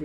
Hi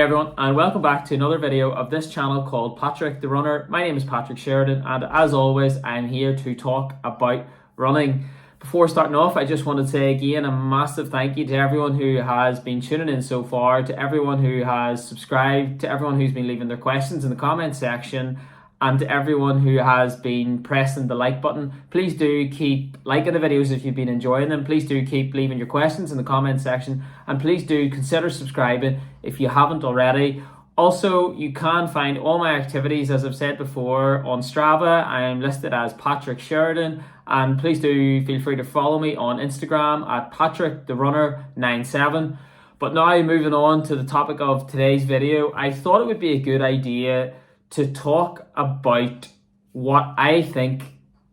everyone, and welcome back to another video of this channel called Patrick the Runner. My name is Patrick Sheridan, and as always I'm here to talk about running. Before starting off, I just want to say again a massive thank you to everyone who has been tuning in so far, to everyone who has subscribed, to everyone who's been leaving their questions in the comment section, and to everyone who has been pressing the like button. Please do keep liking the videos if you've been enjoying them. Please do keep leaving your questions in the comment section, and please do consider subscribing if you haven't already. Also, you can find all my activities, as I've said before, on Strava. I am listed as Patrick Sheridan, and please do feel free to follow me on Instagram at PatrickTheRunner97. But now, moving on to the topic of today's video, I thought it would be a good idea to talk about what I think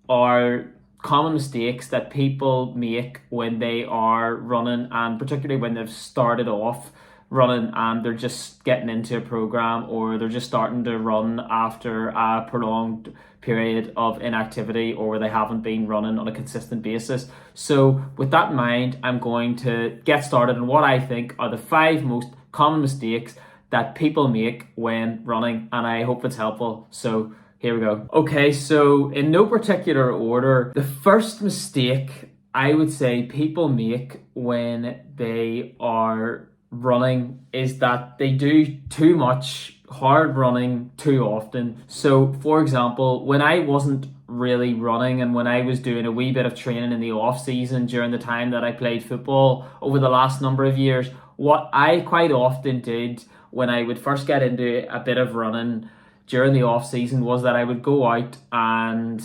are common mistakes that people make when they are running, and particularly when they've started off running and they're just getting into a program, or they're just starting to run after a prolonged period of inactivity, or where they haven't been running on a consistent basis. So with that in mind, I'm going to get started on what I think are the 5 most common mistakes that people make when running, and I hope it's helpful. So here we go. Okay, so in no particular order, the first mistake I would say people make when they are running is that they do too much hard running too often. So for example, when I wasn't really running, and when I was doing a wee bit of training in the off season during the time that I played football over the last number of years, what I quite often did when I would first get into a bit of running during the off season was that I would go out and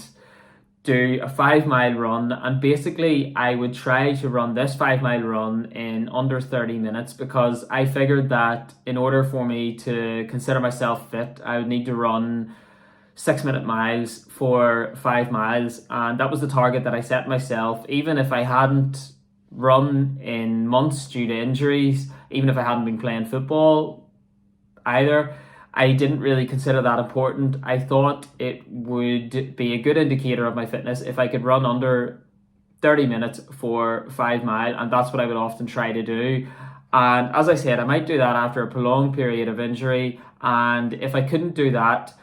do a 5-mile run, and basically I would try to run this 5-mile run in under 30 minutes, because I figured that in order for me to consider myself fit, I would need to run 6-minute miles for 5 miles, and that was the target that I set myself. Even if I hadn't run in months due to injuries, even if I hadn't been playing football either, I didn't really consider that important. I thought it would be a good indicator of my fitness if I could run under 30 minutes for 5 mile, and that's what I would often try to do. And as I said, I might do that after a prolonged period of injury, and if I couldn't do that,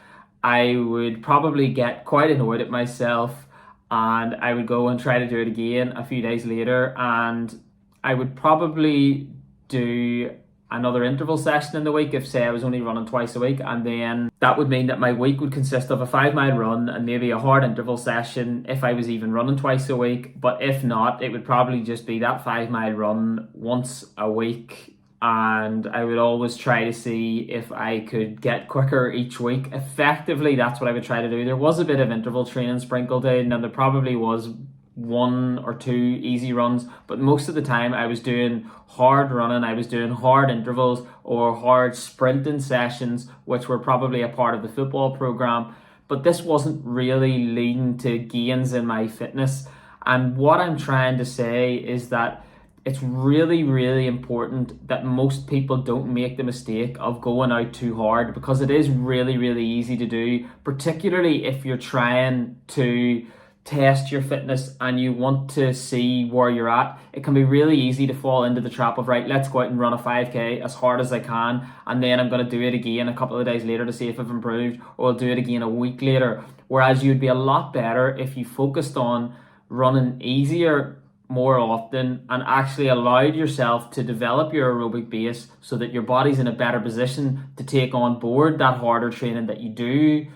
I would probably get quite annoyed at myself, and I would go and try to do it again a few days later, and I would probably do another interval session in the week if, say, I was only running twice a week, and then that would mean that my week would consist of a 5-mile run and maybe a hard interval session if I was even running twice a week. But if not, it would probably just be that 5-mile run once a week, and I would always try to see if I could get quicker each week. Effectively, that's what I would try to do. There was a bit of interval training sprinkled in, and there probably was 1 or 2 easy runs, but most of the time I was doing hard running. I was doing hard intervals or hard sprinting sessions, which were probably a part of the football program, but this wasn't really leading to gains in my fitness. And what I'm trying to say is that it's really, really important that most people don't make the mistake of going out too hard, because it is really, really easy to do, particularly if you're trying to test your fitness and you want to see where you're at. It can be really easy to fall into the trap of, right, let's go out and run a 5k as hard as I can, and then I'm going to do it again a couple of days later to see if I've improved, or I'll do it again a week later. Whereas you'd be a lot better if you focused on running easier more often and actually allowed yourself to develop your aerobic base so that your body's in a better position to take on board that harder training that you do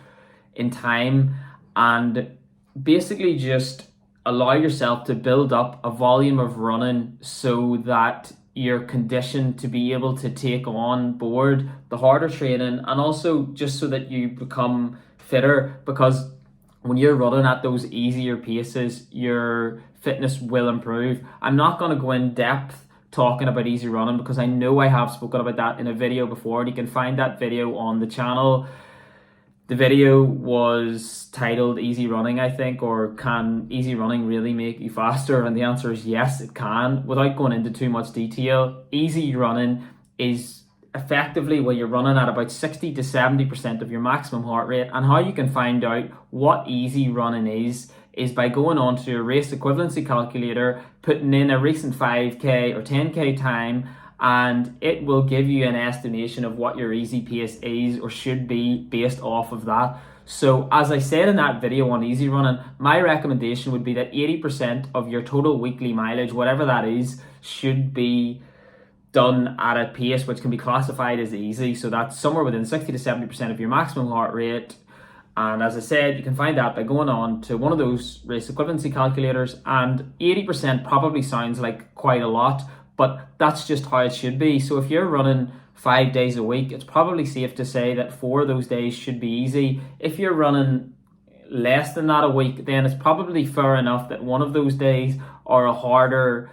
in time, and basically just allow yourself to build up a volume of running so that you're conditioned to be able to take on board the harder training, and also just so that you become fitter, because when you're running at those easier paces, your fitness will improve. I'm not going to go in depth talking about easy running, because I know I have spoken about that in a video before, and you can find that video on the channel. The video was titled Easy Running, I think, or can easy running really make you faster? And the answer is yes, it can. Without going into too much detail, easy running is effectively when you're running at about 60 to 70% of your maximum heart rate. And how you can find out what easy running is by going onto your race equivalency calculator, putting in a recent 5K or 10K time, and it will give you an estimation of what your easy pace is or should be based off of that. So as I said in that video on easy running, my recommendation would be that 80% of your total weekly mileage, whatever that is, should be done at a pace which can be classified as easy. So that's somewhere within 60 to 70% of your maximum heart rate. And as I said, you can find that by going on to one of those race equivalency calculators, and 80% probably sounds like quite a lot, but that's just how it should be. So if you're running 5 days a week, it's probably safe to say that 4 of those days should be easy. If you're running less than that a week, then it's probably fair enough that one of those days are a harder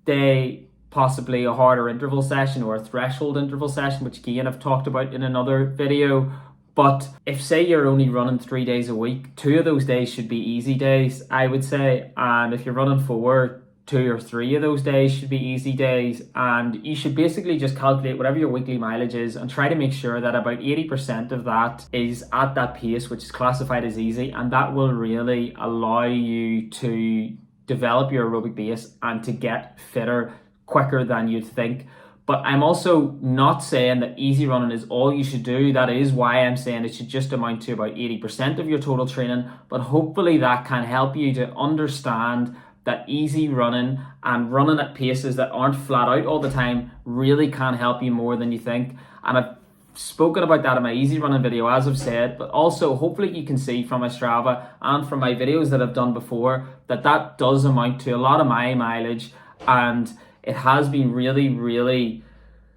day, possibly a harder interval session or a threshold interval session, which again I've talked about in another video. But if, say, you're only running 3 days a week, 2 of those days should be easy days, I would say. And if you're running 4, 2 or 3 of those days should be easy days. And you should basically just calculate whatever your weekly mileage is and try to make sure that about 80% of that is at that pace which is classified as easy. And that will really allow you to develop your aerobic base and to get fitter quicker than you'd think. But I'm also not saying that easy running is all you should do. That is why I'm saying it should just amount to about 80% of your total training. But hopefully that can help you to understand that easy running and running at paces that aren't flat out all the time really can help you more than you think. And I've spoken about that in my easy running video, as I've said, but also hopefully you can see from my Strava and from my videos that I've done before that that does amount to a lot of my mileage, and it has been really, really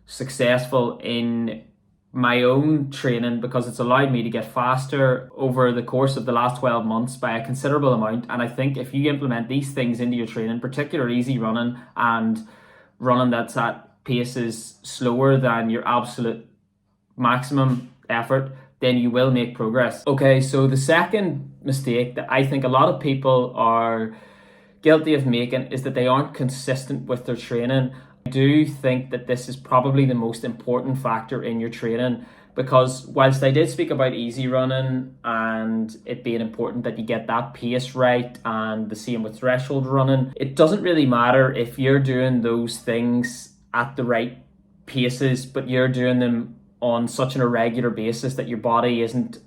successful in my own training because it's allowed me to get faster over the course of the last 12 months by a considerable amount. And I think if you implement these things into your training, particularly easy running and running that's at paces slower than your absolute maximum effort, then you will make progress. Okay, so the second mistake that I think a lot of people are guilty of making is that they aren't consistent with their training. I do think that this is probably the most important factor in your training, because whilst I did speak about easy running and it being important that you get that pace right, and the same with threshold running, it doesn't really matter if you're doing those things at the right paces, but you're doing them on such an irregular basis that your body isn't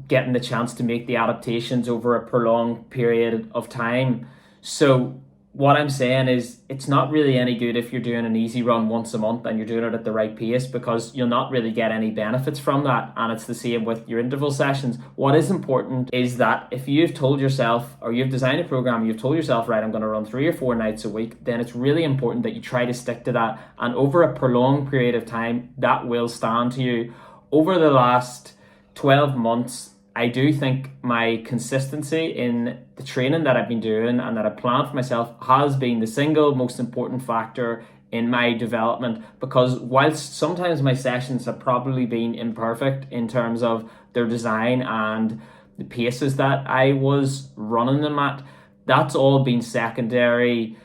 getting the chance to make the adaptations over a prolonged period of time. So what I'm saying is it's not really any good if you're doing an easy run once a month and you're doing it at the right pace, because you'll not really get any benefits from that. And it's the same with your interval sessions. What is important is that if you've told yourself, or you've designed a program, you've told yourself, right, I'm going to run 3 or 4 nights a week, then it's really important that you try to stick to that. And over a prolonged period of time, that will stand to you. Over the last 12 months, I do think my consistency in the training that I've been doing and that I planned for myself has been the single most important factor in my development, because whilst sometimes my sessions have probably been imperfect in terms of their design and the paces that I was running them at, that's all been secondary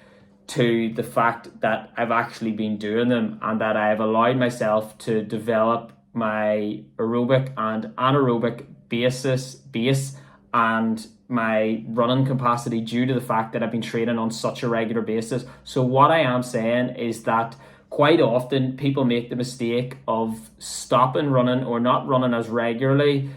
to the fact that I've actually been doing them and that I've allowed myself to develop my aerobic and anaerobic base and my running capacity due to the fact that I've been training on such a regular basis. So what I am saying is that quite often people make the mistake of stopping running or not running as regularly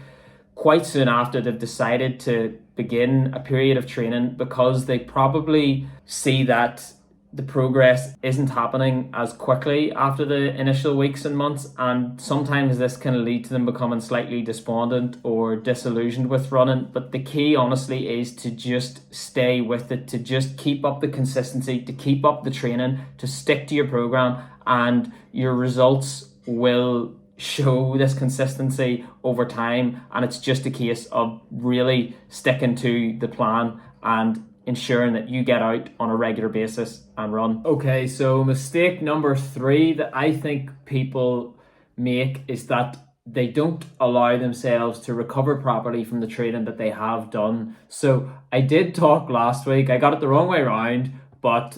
quite soon after they've decided to begin a period of training, because they probably see that the progress isn't happening as quickly after the initial weeks and months, and sometimes this can lead to them becoming slightly despondent or disillusioned with running. But the key, honestly, is to just stay with it, to just keep up the consistency, to keep up the training, to stick to your program, and your results will show this consistency over time. And it's just a case of really sticking to the plan and ensuring that you get out on a regular basis and run. Okay, so mistake number 3 that I think people make is that they don't allow themselves to recover properly from the training that they have done. So I did talk last week. I got it the wrong way around, but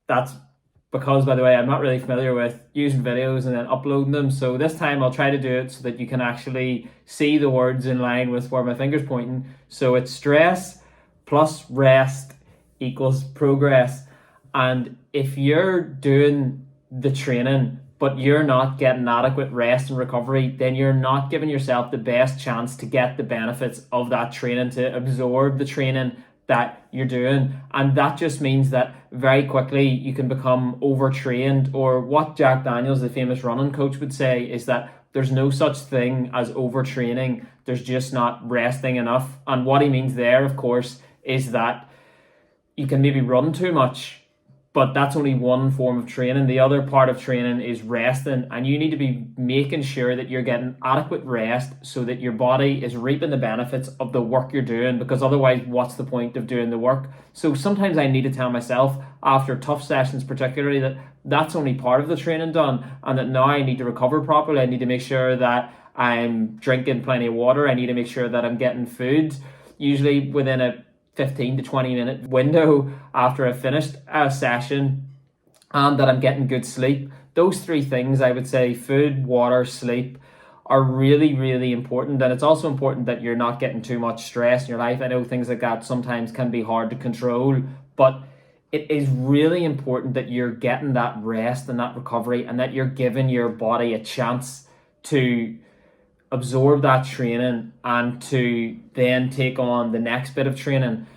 that's because, by the way, I'm not really familiar with using videos and then uploading them. So this time I'll try to do it so that you can actually see the words in line with where my finger's pointing. So it's stress plus rest equals progress. And if you're doing the training but you're not getting adequate rest and recovery, then you're not giving yourself the best chance to get the benefits of that training, to absorb the training that you're doing. And that just means that very quickly you can become overtrained, or what Jack Daniels, the famous running coach, would say is that there's no such thing as overtraining. There's just not resting enough. And what he means there, of course, is that you can maybe run too much, but that's only one form of training. The other part of training is resting, and you need to be making sure that you're getting adequate rest so that your body is reaping the benefits of the work you're doing, because otherwise what's the point of doing the work? So sometimes I need to tell myself after tough sessions particularly that that's only part of the training done, and that now I need to recover properly. I need to make sure that I'm drinking plenty of water. I need to make sure that I'm getting food, usually within a 15 to 20 minute window after I've finished a session, and that I'm getting good sleep. Those three things, I would say, food, water, sleep, are really, really important. And it's also important that you're not getting too much stress in your life. I know things like that sometimes can be hard to control, but it is really important that you're getting that rest and that recovery, and that you're giving your body a chance to absorb that training and to then take on the next bit of training.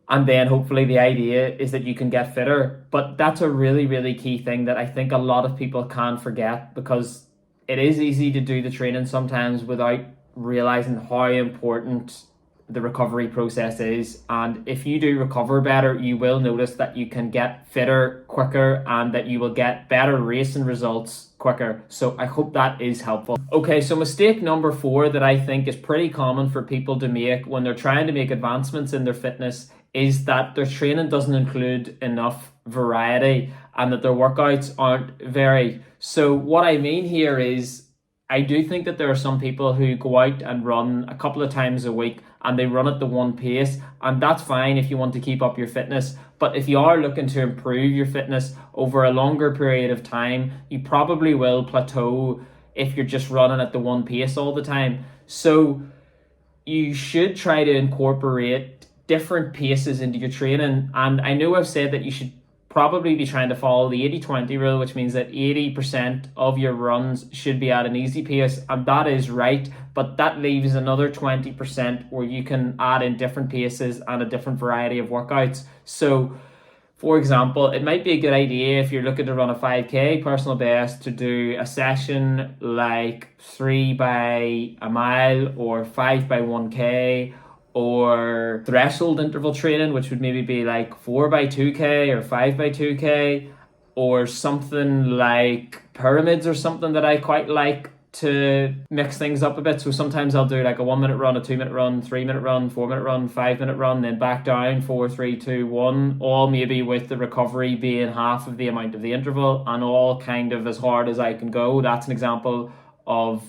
And then hopefully the idea is that you can get fitter. But that's a really, really key thing that I think a lot of people can forget, because it is easy to do the training sometimes without realizing how important the recovery process is. And if you do recover better, you will notice that you can get fitter quicker, and that you will get better racing results quicker. So I hope that is helpful. Okay, so mistake number 4 that I think is pretty common for people to make when they're trying to make advancements in their fitness is that their training doesn't include enough variety, and that their workouts aren't varied. So what I mean here is, I do think that there are some people who go out and run a couple of times a week, and they run at the one pace, and that's fine if you want to keep up your fitness. But if you are looking to improve your fitness over a longer period of time, you probably will plateau if you're just running at the one pace all the time. So you should try to incorporate different paces into your training. And I know I've said that you should probably be trying to follow the 80-20 rule, which means that 80% of your runs should be at an easy pace, and that is right, but that leaves another 20% where you can add in different paces and a different variety of workouts. So for example, it might be a good idea if you're looking to run a 5k personal best to do a session like 3 by a mile or 5 by 1k, or threshold interval training, which would maybe be like 4 by 2k or 5 by 2k, or something like pyramids, or something that I quite like to mix things up a bit. So sometimes I'll do like a 1 minute run, a 2 minute run, 3 minute run, 4 minute run, 5 minute run, then back down, 4, 3, 2, 1, all maybe with the recovery being half of the amount of the interval, and all kind of as hard as I can go. That's an example of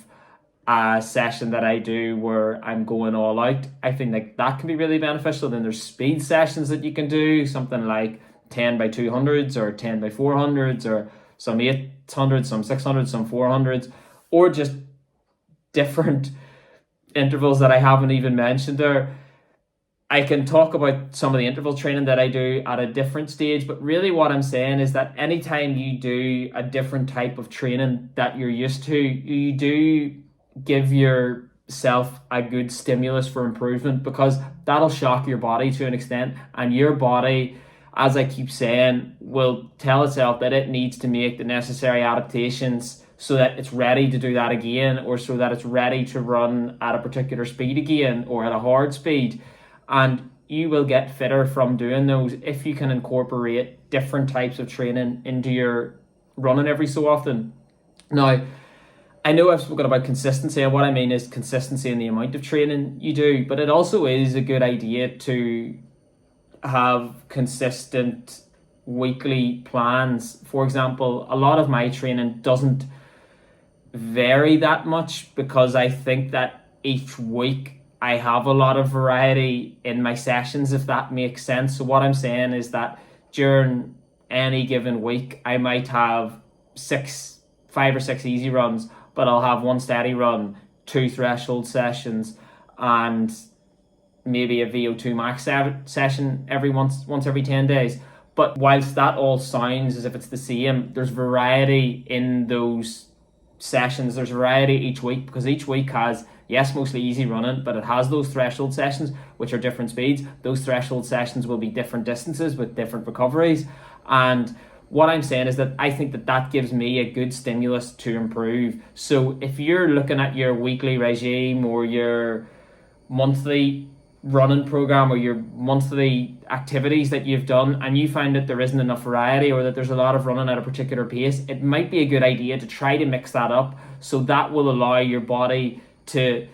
a session that I do where I'm going all out. I think like that can be really beneficial. Then there's speed sessions that you can do, something like 10 by 200s or 10 by 400s, or some 800s, some 600s, some 400s, or just different intervals that I haven't even mentioned there. I can talk about some of the interval training that I do at a different stage, but really what I'm saying is that anytime you do a different type of training that you're used to, you do give yourself a good stimulus for improvement, because that'll shock your body to an extent, and your body, as I keep saying, will tell itself that it needs to make the necessary adaptations so that it's ready to do that again, or so that it's ready to run at a particular speed again, or at a hard speed. And you will get fitter from doing those if you can incorporate different types of training into your running every so often. Now, I know I've spoken about consistency, and what I mean is consistency in the amount of training you do, but it also is a good idea to have consistent weekly plans. For example, a lot of my training doesn't vary that much because I think that each week I have a lot of variety in my sessions, if that makes sense. So what I'm saying is that during any given week, I might have 5 or 6 easy runs, but I'll have one steady run, 2 threshold sessions, and maybe a VO2 max session once every 10 days. But whilst that all sounds as if it's the same, there's variety in those sessions. There's variety each week because each week has, yes, mostly easy running, but it has those threshold sessions, which are different speeds. Those threshold sessions will be different distances with different recoveries. And what I'm saying is that I think that that gives me a good stimulus to improve. So if you're looking at your weekly regime or your monthly running program or your monthly activities that you've done and you find that there isn't enough variety or that there's a lot of running at a particular pace, it might be a good idea to try to mix that up. So that will allow your body to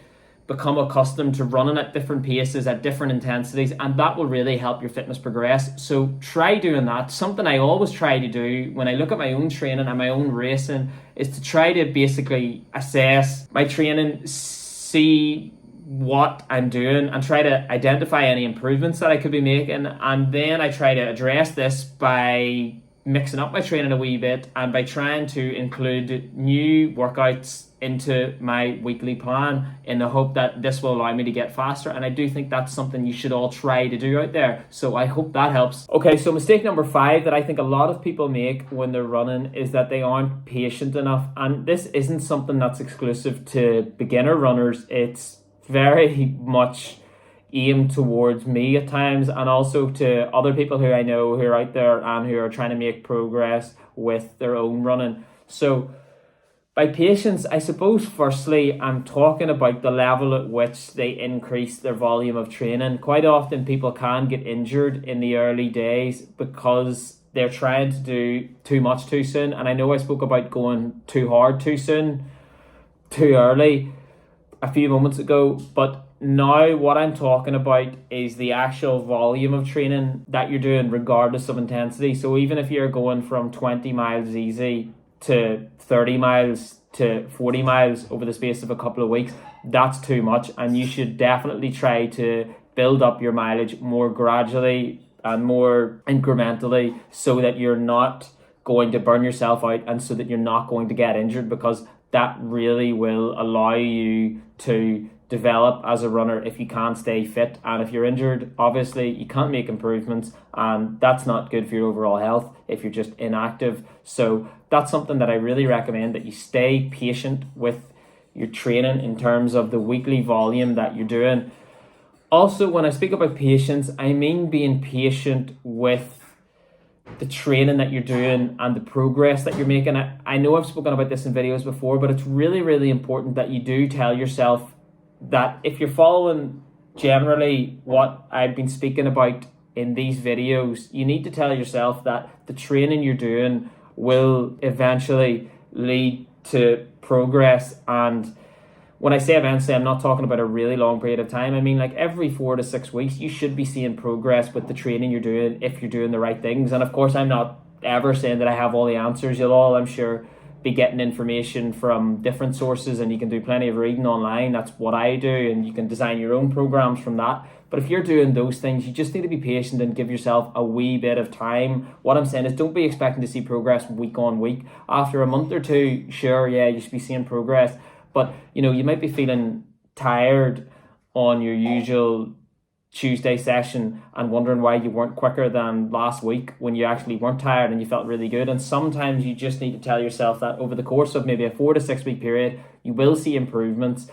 become accustomed to running at different paces, at different intensities, and that will really help your fitness progress. So try doing that. Something I always try to do when I look at my own training and my own racing is to try to basically assess my training, see what I'm doing and try to identify any improvements that I could be making, and then I try to address this by mixing up my training a wee bit and by trying to include new workouts into my weekly plan in the hope that this will allow me to get faster. And I do think that's something you should all try to do out there. So I hope that helps. Okay, so mistake number 5 that I think a lot of people make when they're running is that they aren't patient enough. And this isn't something that's exclusive to beginner runners. It's very much aimed towards me at times and also to other people who I know who are out there and who are trying to make progress with their own running. So by patience, I suppose firstly I'm talking about the level at which they increase their volume of training. Quite often people can get injured in the early days because they're trying to do too much too soon. And I know I spoke about going too hard too soon, too early a few moments ago, but now what I'm talking about is the actual volume of training that you're doing regardless of intensity. So even if you're going from 20 miles easy to 30 miles to 40 miles over the space of a couple of weeks, that's too much, and you should definitely try to build up your mileage more gradually and more incrementally so that you're not going to burn yourself out and so that you're not going to get injured, because that really will allow you to develop as a runner if you can't stay fit. And if you're injured, obviously you can't make improvements, and that's not good for your overall health if you're just inactive. So that's something that I really recommend, that you stay patient with your training in terms of the weekly volume that you're doing. Also, when I speak about patience, I mean being patient with the training that you're doing and the progress that you're making. I know I've spoken about this in videos before, but it's really, really important that you do tell yourself that if you're following generally what I've been speaking about in these videos, you need to tell yourself that the training you're doing will eventually lead to progress. And when I say eventually, I'm not talking about a really long period of time. I mean, like every 4 to 6 weeks, you should be seeing progress with the training you're doing if you're doing the right things. And of course, I'm not ever saying that I have all the answers. You'll all, I'm sure, be getting information from different sources, and you can do plenty of reading online. That's what I do, and you can design your own programs from that. But if you're doing those things, you just need to be patient and give yourself a wee bit of time. What I'm saying is, don't be expecting to see progress week on week. After a month or two, sure, yeah, you should be seeing progress. But, you know, you might be feeling tired on your usual Tuesday session and wondering why you weren't quicker than last week when you actually weren't tired and you felt really good. And sometimes you just need to tell yourself that over the course of maybe a 4 to 6 week period, you will see improvements,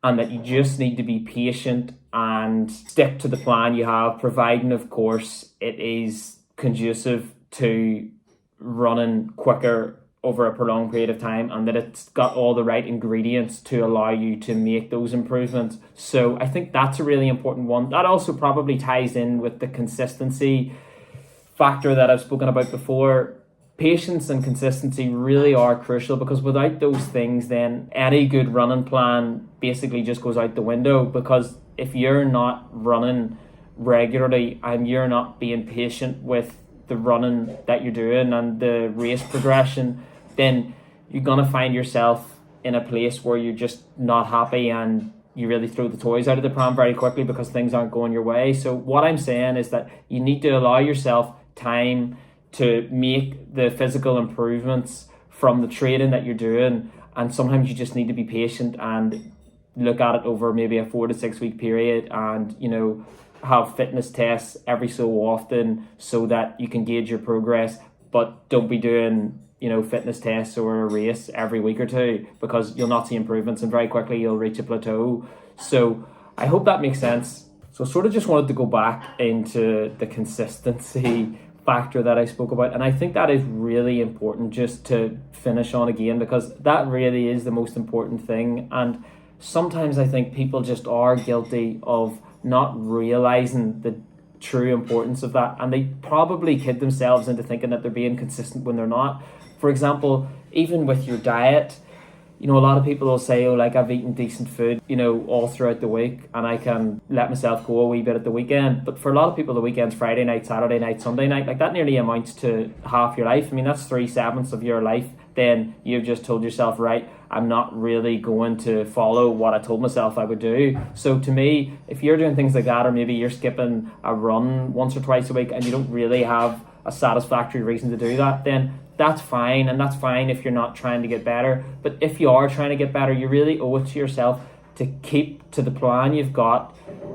and that you just need to be patient and stick to the plan you have, providing, of course, it is conducive to running quicker over a prolonged period of time, and that it's got all the right ingredients to allow you to make those improvements. So I think that's a really important one. That also probably ties in with the consistency factor that I've spoken about before. Patience and consistency really are crucial, because without those things, then any good running plan basically just goes out the window. Because if you're not running regularly and you're not being patient with the running that you're doing and the race progression, then you're going to find yourself in a place where you're just not happy and you really throw the toys out of the pram very quickly because things aren't going your way. So what I'm saying is that you need to allow yourself time to make the physical improvements from the training that you're doing, and sometimes you just need to be patient and look at it over maybe a 4 to 6 week period, and have fitness tests every so often so that you can gauge your progress. But don't be doing fitness tests or a race every week or two, because you'll not see improvements and very quickly you'll reach a plateau. So I hope that makes sense. So sort of just wanted to go back into the consistency factor that I spoke about, and I think that is really important just to finish on again, because that really is the most important thing. And sometimes I think people just are guilty of not realizing the true importance of that, and they probably kid themselves into thinking that they're being consistent when they're not. For example, even with your diet, a lot of people will say, oh, like, I've eaten decent food, all throughout the week, and I can let myself go a wee bit at the weekend. But for a lot of people, the weekend's Friday night, Saturday night, Sunday night. Like, that nearly amounts to half your life. I mean, that's 3/7 of your life. Then you've just told yourself, right, I'm not really going to follow what I told myself I would do. So to me, if you're doing things like that, or maybe you're skipping a run once or twice a week and you don't really have a satisfactory reason to do that, then that's fine. And that's fine if you're not trying to get better. But if you are trying to get better, you really owe it to yourself to keep to the plan you've got,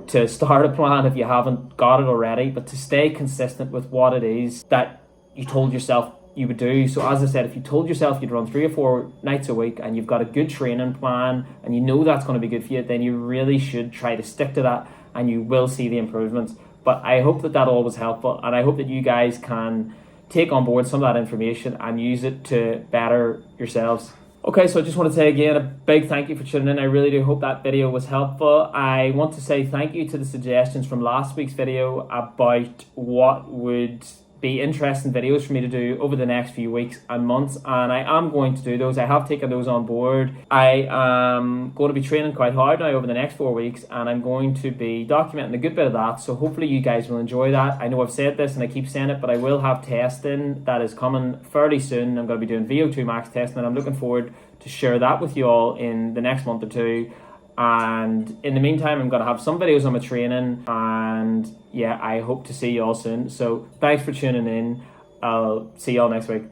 to start a plan if you haven't got it already, but to stay consistent with what it is that you told yourself you would do. So as I said, if you told yourself you'd run 3 or 4 nights a week and you've got a good training plan and you know that's going to be good for you, then you really should try to stick to that, and you will see the improvements. But I hope that all was helpful, and I hope that you guys can take on board some of that information and use it to better yourselves. Okay, so I just want to say again a big thank you for tuning in. I really do hope that video was helpful. I want to say thank you to the suggestions from last week's video about what would be interesting videos for me to do over the next few weeks and months, and I am going to do those. I have taken those on board. I am going to be training quite hard now over the next 4 weeks, and I'm going to be documenting a good bit of that, so hopefully you guys will enjoy that. I know I've said this and I keep saying it, but I will have testing that is coming fairly soon. I'm going to be doing VO2 max testing, and I'm looking forward to share that with you all in the next month or two. And in the meantime, I'm going to have some videos on my training, and yeah, I hope to see you all soon. So thanks for tuning in. I'll see you all next week.